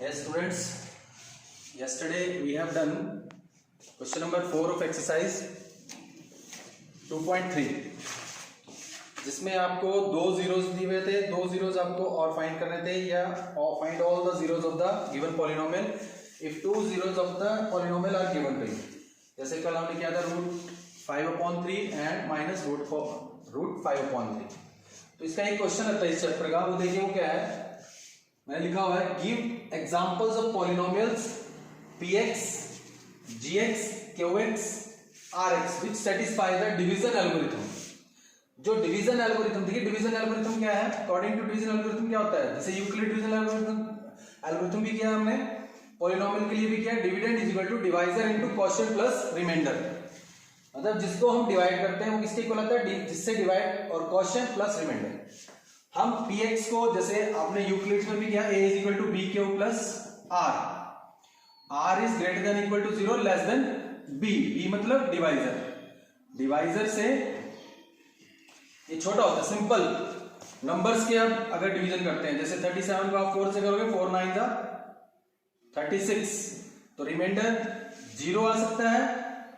Yes, students. Yesterday we have done question number 4 of exercise 2.3, जिसमें आपको दो zeros दिए हुए थे, दो जीरोस आपको और फाइंड करने थे या find all the zeros of the given polynomial if two zeros of the polynomial are given to you. जैसे कल हमने किया था √5/3 एंड माइनस √5/3। तो इसका एक क्वेश्चन आता है इस चैप्टर का, वो देखिए वो क्या है। मैंने लिखा हुआ है give examples of polynomials px, gx, qx, rx which satisfy the division algorithm। जो डिवीजन एल्गोरिथम, देखिए डिवीजन एल्गोरिथम क्या है, अकॉर्डिंग टू डिवीजन एल्गोरिथम क्या होता है, जैसे यूक्लिड डिवीजन एल्गोरिथम भी किया हमने, पॉलिनोमियल के लिए भी किया। Dividend is equal to divisor into quotient plus remainder. मतलब जिसको हम डिवाइड करते हैं वो किसके इक्वल आता है, जिससे डिवाइड और क्वोशिएंट प्लस रिमाइंडर। हम px को जैसे आपने यूक्लिड में भी किया, a is equal to B Q plus r, r is greater than equal to 0 less than b, b मतलब डिवाइजर, डिवाइजर से ये छोटा होता है। सिंपल नंबर्स के अब अगर डिवीजन करते हैं, जैसे 37 को आप 4 से करोगे, 4 9 जा 36, तो रिमाइंडर 0 आ सकता है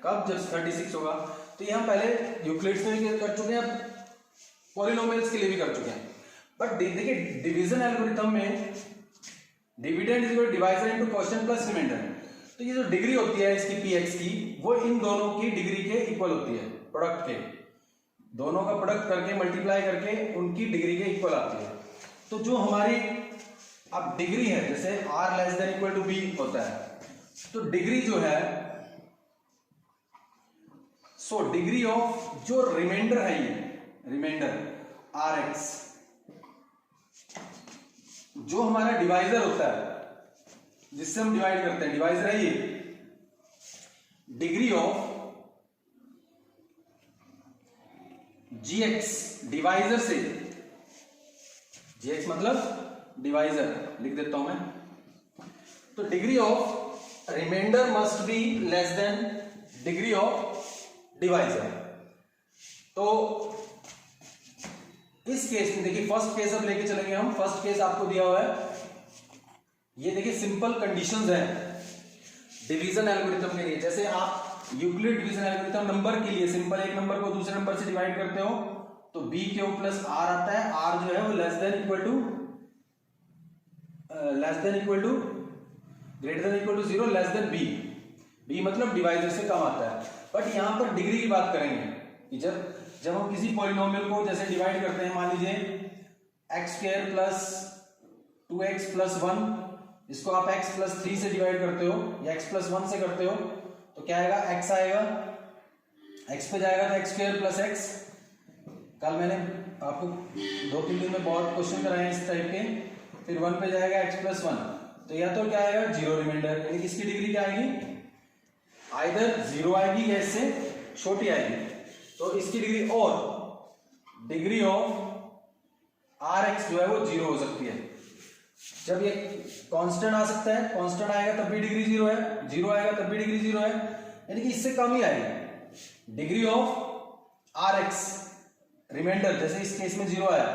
कब, जब 36 होगा। तो यहां पहले यूक्लिड्स में भी कर चुके हैं, पॉलिनोमियल्स के लिए भी कर चुके हैं। बट देखिए डिवीजन एल्गोरिथम में dividend is equal to divisor into quotient plus remainder. तो ये जो डिग्री होती है इसकी px की, वो इन दोनों की डिग्री के इक्वल होती है, प्रोडक्ट के, दोनों का प्रोडक्ट करके मल्टीप्लाई करके उनकी डिग्री के इक्वल आती है। तो जो हमारी अब डिग्री है, जैसे r less than equal to b होता है, तो डिग्री जो है, सो डिग्री ऑफ जो रिमाइंडर है, ये रिमाइंडर rx, जो हमारा डिवाइजर होता है जिससे हम डिवाइड करते हैं, डिवाइजर है ये, डिग्री ऑफ gx, डिवाइजर से, gx मतलब डिवाइजर लिख देता हूं मैं। तो degree of remainder must be less than degree of divisor. तो इस केस में देखिए फर्स्ट केस अब लेके चलेंगे हम। फर्स्ट केस आपको दिया हुआ है, ये देखिए सिंपल कंडीशंस हैं डिवीजन एल्गोरिथम के लिए। जैसे आप यूक्लिड डिवीजन एल्गोरिथम नंबर के लिए सिंपल एक नंबर को दूसरे नंबर से डिवाइड करते हो तो बी क्यू प्लस आर आता है, आर जो है वो less than equal to greater than equal to 0 less than B, B मतलब डिवाइजर से कम आता है। बट यहां पर डिग्री की बात करेंगे कि जब हम किसी पॉलिनोमियल को जैसे डिवाइड करते हैं, मान लीजिए x² प्लस 2x प्लस 1, इसको आप x प्लस 3 से डिवाइड करते हो या x प्लस 1 से करते हो, तो क्या आएगा, x आएगा, x पे जाएगा तो x² प्लस x। कल मैंने आपको 2-3 दिन में बहुत क्वेश्चन कराए इस टाइप के। फिर 1 पे जाएगा x प्लस 1, तो या तो क्या आएगा 0 रिमाइंडर, यानी इसकी डिग्री क्या आएगी, आइदर 0 आएगी या इससे छोटी आएगी। तो इसकी डिग्री, और डिग्री ऑफ rx जो है वो 0 हो सकती है। जब ये कांस्टेंट आ सकता है, कांस्टेंट आएगा तब भी डिग्री 0 है, 0 आएगा तब भी डिग्री 0 है, यानी कि इससे कम ही आएगी डिग्री ऑफ rx रिमाइंडर। जैसे इस केस में 0 आया,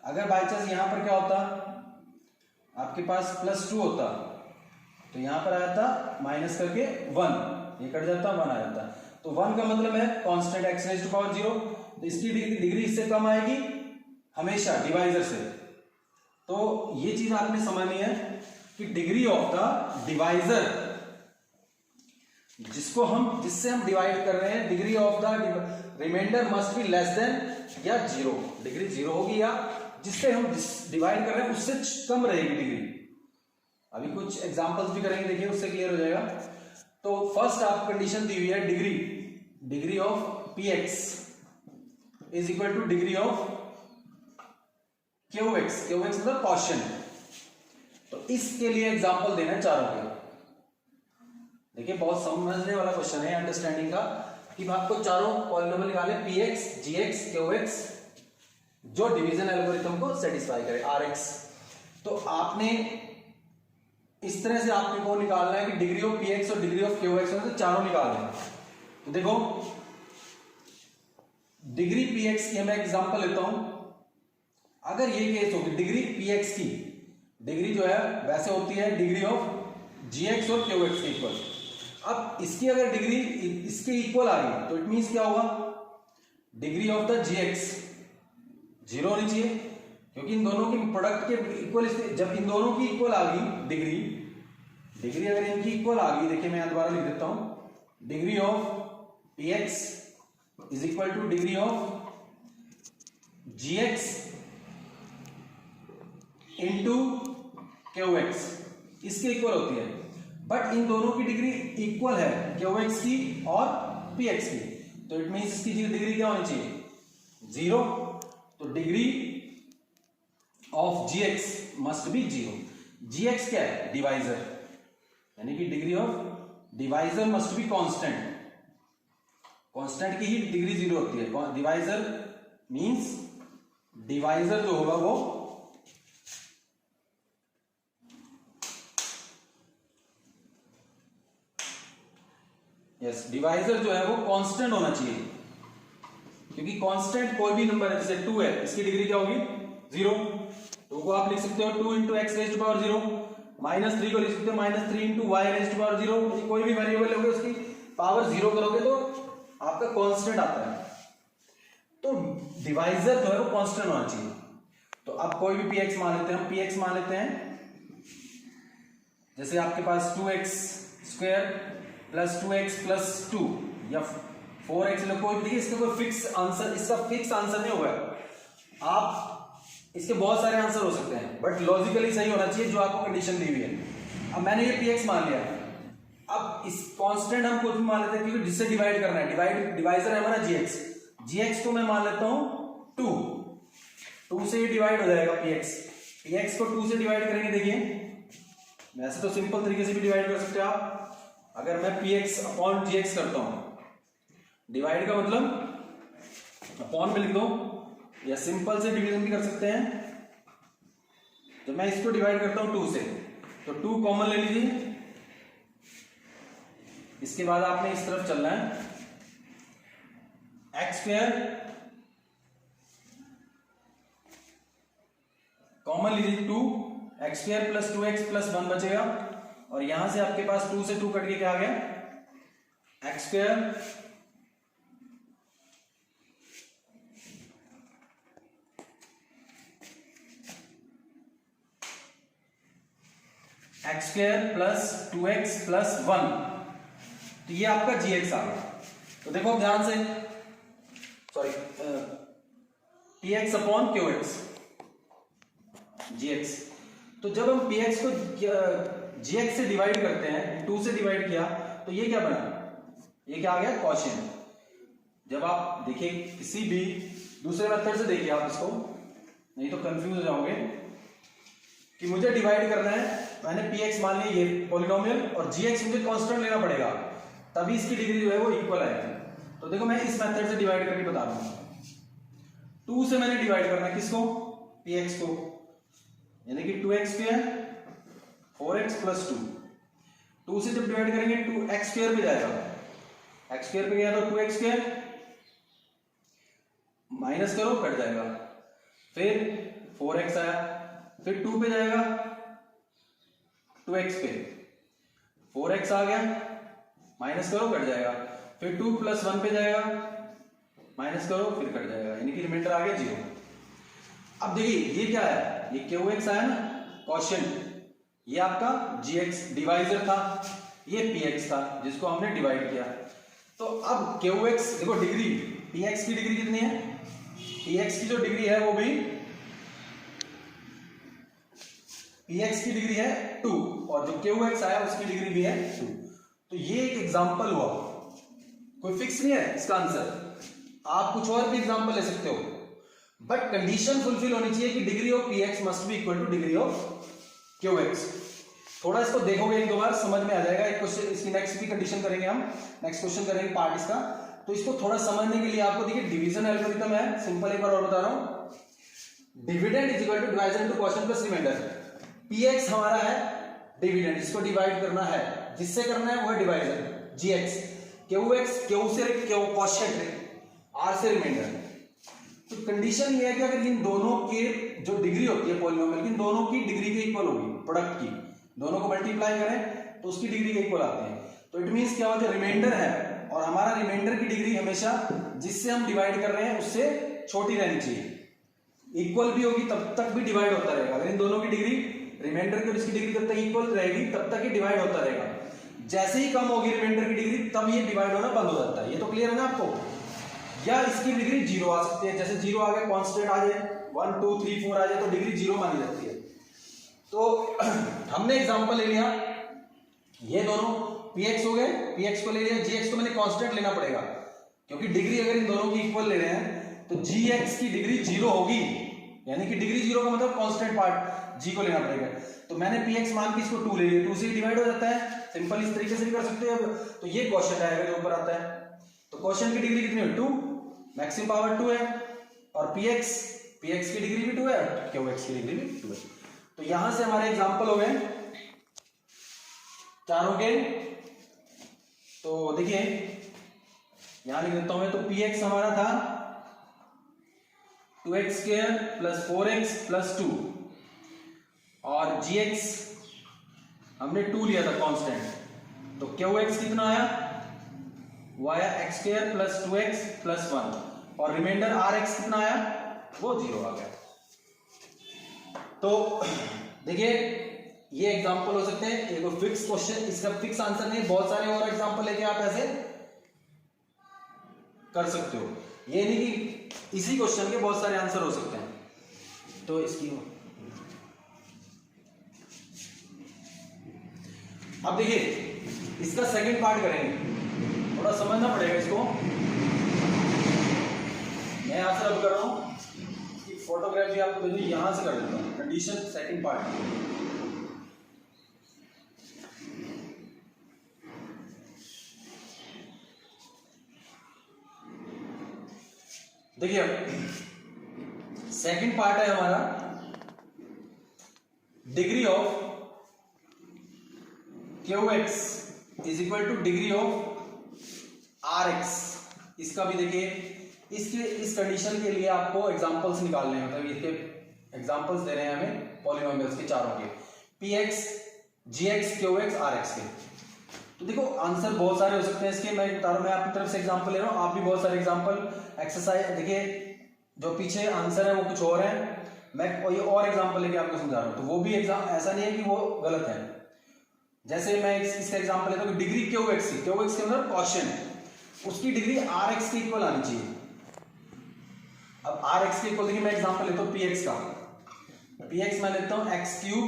अगर बाई चांस यहां पर क्या होता, आपके पास +2 होता, तो यहां पर आया था माइनस करके 1, ये कट जाता, 1 आ जाता। तो 1 का मतलब है constant x raise to power 0, तो इसकी डिग्री इससे कम आएगी हमेशा डिवाइजर से। तो ये चीज आपने समझनी है कि डिग्री ऑफ द डिवाइजर, जिससे हम डिवाइड कर रहे हैं, degree of the remainder must be less than या 0, डिग्री 0 होगी या जिससे हम डिवाइड कर रहे हैं उससे कम रहेगी डिग्री। अभी कुछ एग्जांपल्स भी करेंगे, देखिए उससे क्लियर हो जाएगा। तो फर्स्ट आप कंडीशन दी हुई है, degree of px is equal two degree of qx मतलब क्वोशिएंट। तो इसके लिए एग्जांपल देना है चारों के। देखिए बहुत समझने वाला क्वेश्चन है, अंडरस्टैंडिंग का, कि आपको चारों पॉलिनोमियल निकाले px, gx, qx जो डिवीजन एल्गोरिथम को सेटिस्फाई करे, rx। तो आपने इस तरह से आपने को निकालना है कि डिग्री ऑफ px और डिग्री ऑफ qx में से चारों निकालना है। तो देखो डिग्री px की मैं एग्जांपल लेता हूं। अगर ये केस होगी डिग्री px की डिग्री जो है वैसे होती है डिग्री ऑफ gx और qx के इक्वल। अब इसकी अगर डिग्री इसके इक्वल आ गई तो इट मींस क्या होगा, डिग्री ऑफ द gx 0 होनी चाहिए, क्योंकि इन दोनों की प्रोडक्ट के इक्वल, जब इन दोनों की इक्वल आ गई डिग्री अगर इनकी इक्वल आ गई, देखिए मैं दोबारा लिख देता हूं, degree of px is equal two degree of gx into qx, इसके इक्वल होती है। बट इन दोनों की डिग्री इक्वल है, qx की और px की, तो इट मींस इसकी डिग्री क्या होनी चाहिए 0। तो degree of gx must be 0। gx क्या है, डिवाइजर, यानी कि degree of divisor must be constant, constant की ही डिग्री 0 होती है। डिवाइजर मींस डिवाइजर जो होगा वो डिवाइजर जो है वो कांस्टेंट होना चाहिए, क्योंकि कांस्टेंट कोई भी नंबर है, जैसे 2 है, इसकी डिग्री क्या होगी 0। 2 को आप लिख सकते हो 2 into X raise to power 0, -3 को लिख सकते हो -3 into Y raise to power 0। कोई भी वेरिएबल होगी उसकी पावर 0 करोगे तो आपका कांस्टेंट आता है। तो डिवाइजर जो है वो कांस्टेंट होना चाहिए। तो अब कोई भी px मान लेते हैं, हम px मान लेते हैं, जैसे आपके पास 2x square plus 2x plus 2 या 4x, कोई देखिए इसका कोई फिक्स आंसर, इसका फिक्स आंसर नहीं होगा। आप इसके बहुत सारे आंसर हो सकते हैं, बट लॉजिकली सही होना चाहिए जो आपको कंडीशन दी हुई है। अब मैंने ये px मान लिया, अब इस कांस्टेंट हम कुछ भी मान लेते हैं, क्योंकि जिससे डिवाइड करना है, डिवाइजर है हमारा gx को मैं मान लेता हूं 2 से ये डिवाइड हो जाएगा px को 2 से डिवाइड करेंगे। देखिए वैसे तो सिंपल तरीके से भी डिवाइड कर सकते हो आप, अगर मैं px अपॉन gx करता हूं, डिवाइड का मतलब अपॉन में लिख दो, या सिंपल से डिवीजन भी कर सकते हैं। जब मैं इसको डिवाइड करता हूं 2 से, तो 2 कॉमन ले लीजिए, इसके बाद आपने इस तरफ चलना है, एक्स स्क्वायर कॉमन लीजिए 2, x square plus 2x plus 1 बचेगा, और यहां से आपके पास 2 से 2 कट के क्या आ गया, x square x square plus 2x plus 1, तो ये आपका gx आ गया। तो देखो ध्यान से, sorry px upon qx gx, तो जब हम px को gx से डिवाइड करते हैं, 2 से डिवाइड किया, तो ये क्या बना, ये क्या आ गया क्वोशिएंट। जब आप देखिए किसी भी दूसरे मेथड से देखिए आप इसको, नहीं तो कंफ्यूज हो जाओगे कि मुझे डिवाइड करना है, मैंने px मान लिया ये पॉलिनोमियल, और gx मुझे कांस्टेंट लेना पड़ेगा, तभी इसकी डिग्री जो है वो इक्वल आएगी। तो देखो मैं इस मेथड से डिवाइड करके बता दूंगा, 2 से मैंने डिवाइड करना है किसको, px को, यानी कि 2x स्क्वायर 4x प्लस 2 से जब डिवाइड करेंगे 2x स्क्वायर पे जाएगा, x स्क्वायर पे गया तो 2x स्क्वायर, माइनस करो कट जाएगा, फिर 4x आया, फिर 2 पे जाएगा 2x पे, 4x आ गया, माइनस करो कट जाएगा, फिर 2 प्लस 1 पे जाएगा, माइनस करो फिर कट जाएगा, यानी कि रिमाइंडर आ गया 0। अब देखिए ये क्या है, ये qx आया ना क्वोशिएंट, ये आपका gx डिवाइजर था, ये px था जिसको हमने डिवाइड किया। तो अब qx देखो डिग्री, px की डिग्री कितनी है, px की जो डिग्री है वो भी, px की डिग्री है 2, और जो qx आया उसकी डिग्री भी है 2। तो ये एक एग्जांपल हुआ, कोई फिक्स नहीं है इसका आंसर, आप कुछ और भी एग्जांपल ले सकते हो, बट कंडीशन फुलफिल होनी चाहिए कि degree of px must be equal two degree of qx। थोड़ा इसको देखोगे एक दो बार समझ में आ जाएगा। एक क्वेश्चन इसकी नेक्स्ट भी कंडीशन करेंगे, हम नेक्स्ट क्वेश्चन करेंगे पार्ट इसका, तो इसको थोड़ा समझने के लिए आपको देखिए डिवीजन एल्गोरिथम है, सिंपल एक बार और बता रहा हूं, dividend is equal to divisor into quotient plus remainder. px हमारा है डिविडेंड, जिसको डिवाइड करना है, जिससे करना है वो है डिवाइजर gx, qx q से क्वोशिएंट r से रिमाइंडर। तो तो कंडीशन ये है कि अगर इन दोनों के जो डिग्री होती है पॉलिनोमियल की, इन दोनों की डिग्री के इक्वल होगी, प्रोडक्ट की, दोनों को मल्टीप्लाई करें तो उसकी डिग्री के इक्वल आते हैं। तो इट मींस क्या होता है, रिमाइंडर है और हमारा रिमाइंडर की डिग्री हमेशा जिससे हम डिवाइड कर रहे हैं उससे छोटी रहनी चाहिए, इक्वल भी होगी तब तक भी डिवाइड होता रहेगा। अगर इन दोनों की डिग्री, रिमाइंडर की और इसकी डिग्री जब तक इक्वल रहेगी तब तक ये डिवाइड होता रहेगा। जैसे ही कम होगी रिमाइंडर की डिग्री तब ये डिवाइड होना बंद हो जाता है। ये तो क्लियर है ना आपको? या इसकी डिग्री जीरो आ सकती है, जैसे जीरो आ गया, कांस्टेंट आ जाए 1 2 3 4 आ जाए तो डिग्री जीरो मानी जाती है। तो हमने एग्जांपल ले लिया, ये दोनों px हो गए, px को ले लिया, gx को मैंने कांस्टेंट लेना पड़ेगा क्योंकि डिग्री अगर इन दोनों की इक्वल ले रहे हैं तो gx की डिग्री जीरो होगी, यानी कि डिग्री जीरो का मतलब कांस्टेंट पार्ट g को लेना पड़ेगा। तो मैंने px मान के इसको 2 ले लिया, 2 से डिवाइड हो जाता है, सिंपल इस तरीके से भी कर सकते हैं। तो ये क्वेश्चन आएगा जो ऊपर आता है, तो क्वेश्चन की डिग्री कितनी है, 2, मैक्सिमम पावर 2 है, और px की डिग्री भी 2 है, qx की डिग्री भी 2 है। तो यहां से हमारे एग्जांपल हो गए चारों के। तो देखिए यहां लिख देता हूं मैं, तो px हमारा था 2x square plus 4x plus 2 और gx हमने 2 लिया था कांस्टेंट, तो qx कितना आया, वो आया x square plus 2x plus 1 और रिमाइंडर rx कितना आया, वो 0 आ गया। तो देखिए ये एग्जांपल हो सकते हैं, एक फिक्स क्वेश्चन, इसका फिक्स आंसर नहीं, बहुत सारे और एग्जांपल लेके आप ऐसे कर सकते हो। ये नहीं कि इसी क्वेश्चन के बहुत सारे आंसर हो सकते हैं। तो इसकी अब देखिए इसका सेकंड पार्ट करेंगे, थोड़ा समझना पड़ेगा इसको। मैं यहां से अब कर रहा हूं, फोटोग्राफी आपको भेजूं, यहां से कर देता हूं, कंडीशन सेकंड पार्ट। देखिए सेकंड पार्ट है हमारा, degree of qx is equal two degree of rx। इसका भी देखिए, इसके इस कंडीशन के लिए आपको एग्जांपल्स निकालने हैं, मतलब इसके एग्जांपल्स दे रहे हैं हमें पॉलिनोमियल्स के चारों के, px gx qx rx के। तो देखो आंसर बहुत सारे हो सकते हैं इसके, मैं बता रहा हूं, मैं आपकी तरफ से एग्जांपल ले रहा हूं, आप भी बहुत सारे एग्जांपल एक्सरसाइज, देखिए जो पीछे आंसर है वो कुछ और है, मैं कोई और एग्जांपल लेके आपको समझा रहा हूं, तो वो भी एग्जाम ऐसा नहीं है कि वो गलत है। जैसे मैं इसका एग्जांपल लेता हूं, डिग्री qx की, qx के अंदर क्वोशिएंट, उसकी डिग्री rx के इक्वल आनी चाहिए। अब rx के इक्वल, देखिए मैं एग्जांपल लेता हूं px का, px मैं लेता हूं x क्यूब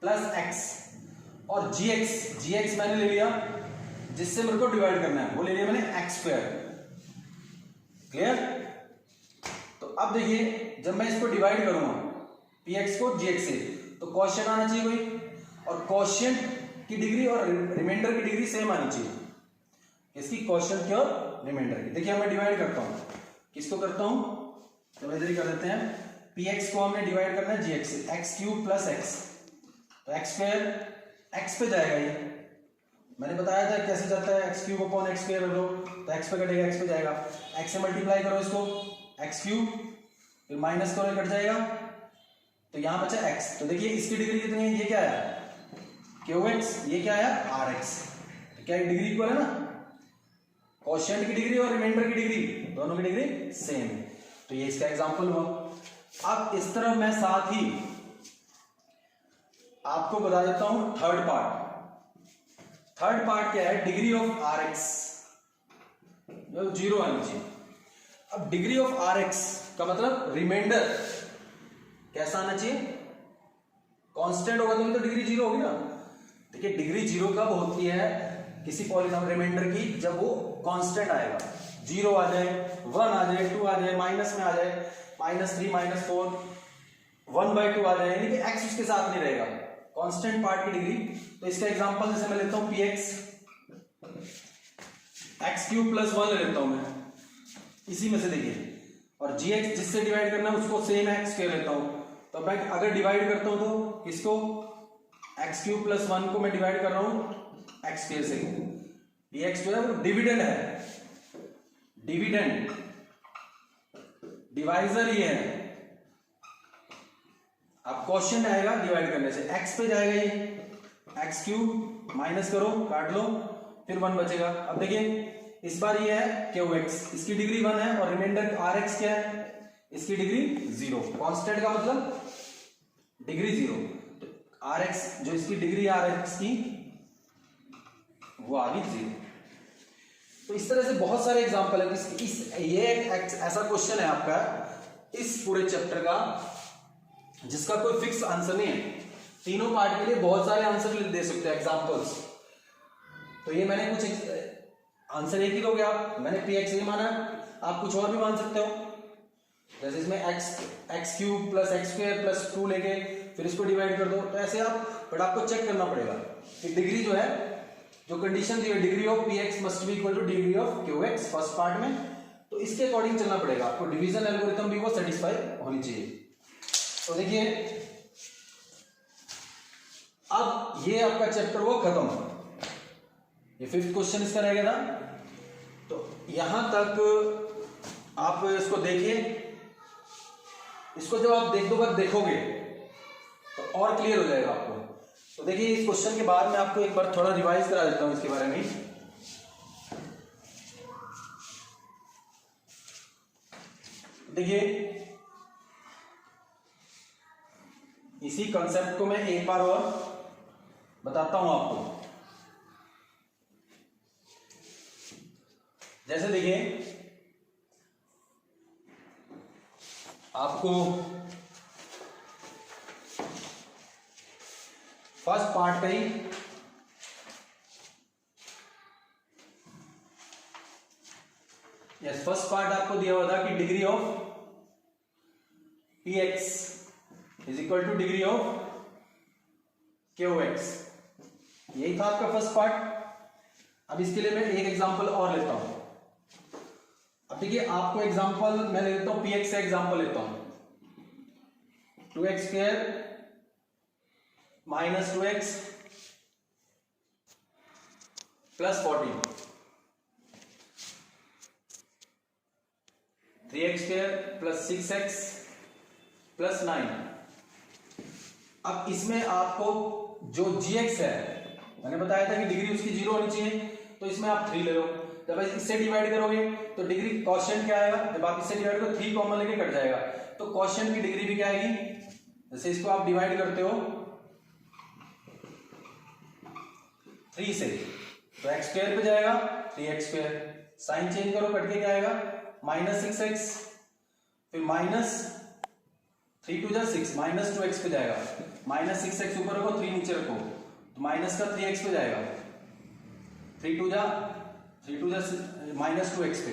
प्लस x, और gx मैंने ले लिया जिससे मेरे को डिवाइड करना है, वो ले लिया मैंने x स्क्वायर। क्लियर? तो अब देखिए जब मैं इसको डिवाइड करूंगा px को gx से, तो क्वोशिएंट आना चाहिए कोई, और क्वोशिएंट की डिग्री और रिमाइंडर की डिग्री सेम आनी चाहिए, इसकी क्वोशिएंट की और रिमाइंडर की। देखिए मैं डिवाइड करता हूं, किसको करता हूं, तो इधर ही कर देते हैं, px को हमने डिवाइड करना है gx से, x क्यूब प्लस x, तो x स्क्वायर x पे जाएगा, ये मैंने बताया था कैसे जाता है, x cube upon x square लो, तो x पे कटेगा, x पे जाएगा, x से मल्टीप्लाई करो इसको, x क्यूब, फिर माइनस करो, कट जाएगा, तो यहां बचा x। तो देखिए इसकी डिग्री कितनी है, ये क्या है qx, ये क्या है rx, तो क्या डिग्री इक्वल है ना, क्वोशिएंट की डिग्री और रिमाइंडर की डिग्री, दोनों की डिग्री सेम है। तो ये इसका एग्जांपल हुआ। अब इस तरह मैं साथ ही आपको बता देता हूं थर्ड पार्ट। थर्ड पार्ट क्या है, डिग्री ऑफ rx, जो 0 आनी चाहिए। अब डिग्री ऑफ rx का मतलब रिमाइंडर कैसा आना चाहिए, कांस्टेंट होगा तो डिग्री 0 होगी ना। देखिए डिग्री 0 कब होती है किसी पॉलिनोमियल रिमाइंडर की, जब वो कांस्टेंट आएगा, 0 आ जाए, 1 आ जाए, 2 आ जाए, माइनस में आ जाए, -3 -4, 1/2 आ जाए, यानी कि x उसके साथ नहीं रहेगा, कांस्टेंट पार्ट की डिग्री। तो इसका एग्जांपल जैसे मैं लेता हूं px x क्यूब प्लस 1 ले लेता हूं मैं, इसी में से देखिए, और gx जिससे डिवाइड करना है उसको सेम x स्क्वायर लेता हूं। तो मैं अगर डिवाइड करता हूं तो किसको, x क्यूब प्लस 1 को मैं डिवाइड कर रहा हूं x स्क्वायर से, px जो है वो डिविडेंड है, डिविडेंड डिवाइजर ये है, अब क्वेश्चन आएगा डिवाइड करने से, x पे जाएगा ये, एक्स क्यूब माइनस करो, काट लो, फिर 1 बचेगा। अब देखिए इस बार ये है क्यू एक्स, इसकी डिग्री 1 है, और रिमाइंडर आर एक्स क्या है, इसकी डिग्री 0। कांस्टेंट का मतलब डिग्री 0, तो आर एक्स जो इसकी डिग्री आर एक्स की वो आ गई 0। तो इस तरह से बहुत सारे एग्जांपल है। ये ऐसा क्वेश्चन है आपका इस पूरे चैप्टर का जिसका कोई फिक्स आंसर नहीं है, तीनों पार्ट के लिए बहुत सारे आंसर दे सकते हैं एग्जांपल्स। तो ये मैंने कुछ आंसर एक ही दोगे आप, मैंने पी एक्स ही माना, आप कुछ और भी मान सकते हो। जैसे इसमें x cube plus x square plus 2 लेके फिर इसको डिवाइड कर दो, तो ऐसे आप, बट आपको चेक करना पड़ेगा कि डिग्री जो है, जो कंडीशन दी है degree of P x must be equal two degree of Q x first part में, तो इसके अकॉर्डिंग चलना पड़ेगा आपको, डिवीजन एल्गोरिथम भी वो सेटिस्फाई होनी चाहिए। तो देखिए अब ये आपका चैप्टर वो खत्म, ये 5th क्वेश्चन इसका रह गया था। तो यहां तक आप इसको देखिए, इसको जब आप एक दो बार देखोगे तो और क्लियर हो जाएगा आपको। तो देखिए इस क्वेश्चन के बाद मैं आपको एक बार थोड़ा रिवाइज करा देता हूं इसके बारे में। देखिए इसी कंसेप्ट को मैं एक बार और बताता हूं आपको। जैसे देखिए आपको फर्स्ट पार्ट का ही फर्स्ट पार्ट आपको दिया हुआ था कि degree of P x is equal two degree of Q x, यही था आपका फर्स्ट पार्ट। अब इसके लिए मैं एक एग्जांपल और लेता हूं। अब देखिए आपको एग्जांपल मैं ले लेता हूं, पी एक्स का एग्जांपल लेता हूं, 2x square minus 2x plus 14, 3x square plus 6x plus 9। अब इसमें आपको जो gx है, मैंने बताया था कि डिग्री उसकी 0 होनी चाहिए, तो इसमें आप 3 ले लो। जब इससे डिवाइड करोगे तो डिग्री क्वोशिएंट क्या आएगा, जब आप इससे डिवाइड करो 3 कॉमन लेके कट जाएगा, तो क्वोशिएंट की डिग्री भी क्या आएगी, जैसे इसको आप डिवाइड करते हो 3 से, तो x स्क्वायर पे जाएगा 3x स्क्वायर, साइन चेंज करो कट के क्या आएगा माइनस 6x, फिर माइनस 3 2 जा 6 माइनस 2x पे जाएगा, माइनस 6x ऊपर रखो 3 नीचे रखो, तो माइनस का 3x पे जाएगा, 3 2 जा माइनस 2x पे,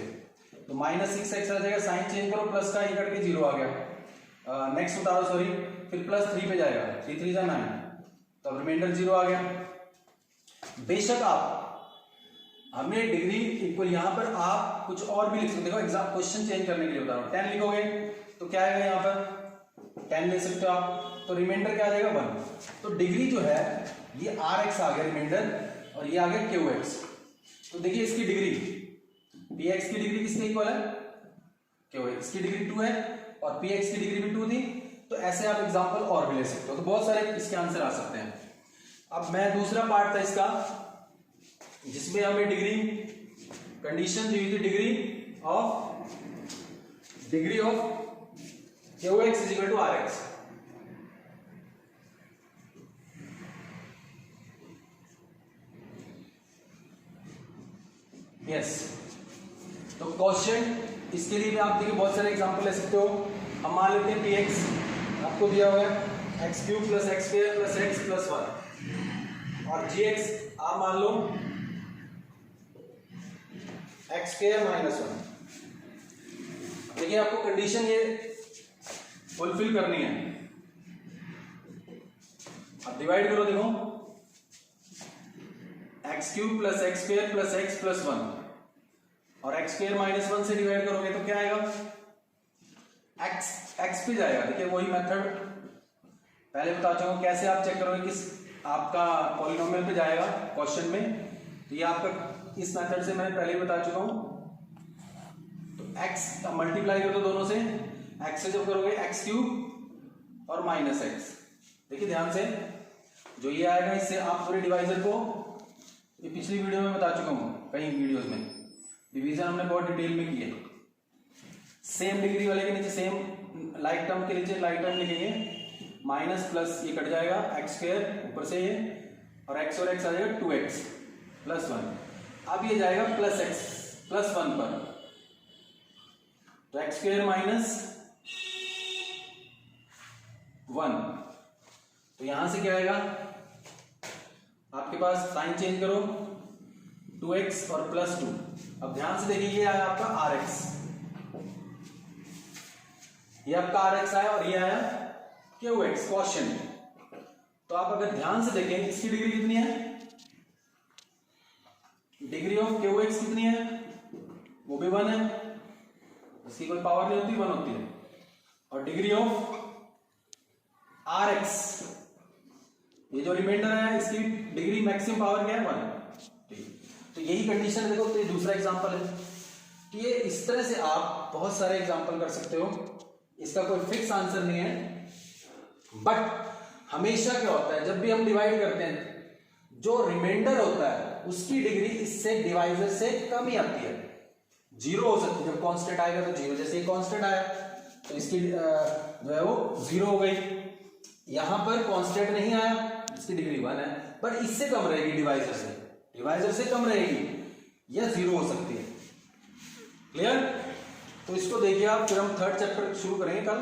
तो माइनस 6x आ जाएगा, साइन चेंज करो प्लस का, ये कट के 0 आ गया, नेक्स्ट उतारो सॉरी, फिर प्लस 3 पे जाएगा, 3 3 जा 9, तब रिमाइंडर 0 आ गया। बेशक आप हमने डिग्री इक्वल, यहां पर आप कुछ और भी लिख सकते हो, एग्जाम क्वेश्चन चेंज करने के लिए बता रहा हूं। 10 लिखोगे तो क्या आएगा, यहां पर 10 ले सकते हो आप, तो रिमाइंडर क्या आ जाएगा 1। तो डिग्री जो है ये Rx आ गया रिमाइंडर, और ये आ गया Qx। तो देखिए इसकी डिग्री Px की डिग्री किसके इक्वल है, Qx की डिग्री 2 है, और Px की डिग्री भी 2 थी। तो ऐसे आप एग्जांपल और भी ले सकते हो, तो बहुत सारे इसके आंसर आ सकते हैं। अब मैं दूसरा पार्ट था इसका जिसमें हमें डिग्री कंडीशन दी हुई थी, degree of Qx is equal to Rx। Yes, तो क्वेश्चन इसके लिए भी आप देखिए बहुत सारे एग्जांपल ले सकते हो। हम मान लेते हैं Px आपको दिया हुआ है x cube plus x square plus x plus 1, और Gx आप मान लो एक्स स्क्वायर माइनस 1। देखिए आपको कंडीशन ये फुलफिल करनी है। अब डिवाइड करो, देखो x cube plus x square plus x plus 1, और एक्स स्क्वायर माइनस 1 से डिवाइड करोगे तो क्या आएगा, एक्स पे जाएगा। देखिए वही मेथड पहले बता चुका हूं, कैसे आप चेक करोगे किस आपका पॉलिनोमियल पे जाएगा क्वेश्चन में, तो ये आपका इस मेथड से मैंने पहले ही बता चुका हूं। तो एक्स मल्टीप्लाई कर दो दोनों से, x से जब करोगे x क्यूब और माइनस x। देखिए ध्यान से, जो ये आएगा इससे आप पूरे डिवाइजर को, ये पिछली वीडियो में बता चुका हूं, कई वीडियोस में डिवीजन हमने बहुत डिटेल में की है। सेम डिग्री वाले के नीचे सेम लाइक टर्म के नीचे लाइक टर्म लिखेंगे, माइनस प्लस ये कट जाएगा एक्स स्क्वायर ऊपर से ये, और x और x आ जाएगा 2x प्लस 1। अब ये जाएगा प्लस x प्लस 1 पर, तो एक्स स्क्वायर माइनस 1, तो यहां से क्या आएगा आपके पास, साइन चेंज करो 2x और प्लस 2। अब ध्यान से देखिए, ये आया आपका rx, ये आपका rx आया और ये आया qx क्वोशिएंट। तो आप अगर ध्यान से देखें इसकी डिग्री कितनी है, डिग्री ऑफ qx कितनी है, वो भी 1 है, इसकी कोई पावर नहीं होती, 1 होती है। और डिग्री ऑफ rx, ये जो रिमाइंडर है इसकी डिग्री मैक्सिमम पावर क्या है, 1। तो यही कंडीशन है। देखो तो ये दूसरा एग्जांपल है कि ये इस तरह से आप बहुत सारे एग्जांपल कर सकते हो, इसका कोई फिक्स आंसर नहीं है। बट हमेशा क्या होता है, जब भी हम डिवाइड करते हैं, जो रिमाइंडर होता है उसकी डिग्री इससे डिवाइजर से कम ही आती है, 0 हो सकती है। जब कांस्टेंट आएगा तो 0, जैसे कांस्टेंट आया तो इसकी जो है वो 0 हो गई। यहां पर कांस्टेंट नहीं आया, इसकी डिग्री 1 है, पर इससे कम रहेगी, डिवाइजर से कम रहेगी, या 0 हो सकती है। क्लियर? तो इसको देखिए आप, फिर हम थर्ड चैप्टर शुरू करेंगे कल।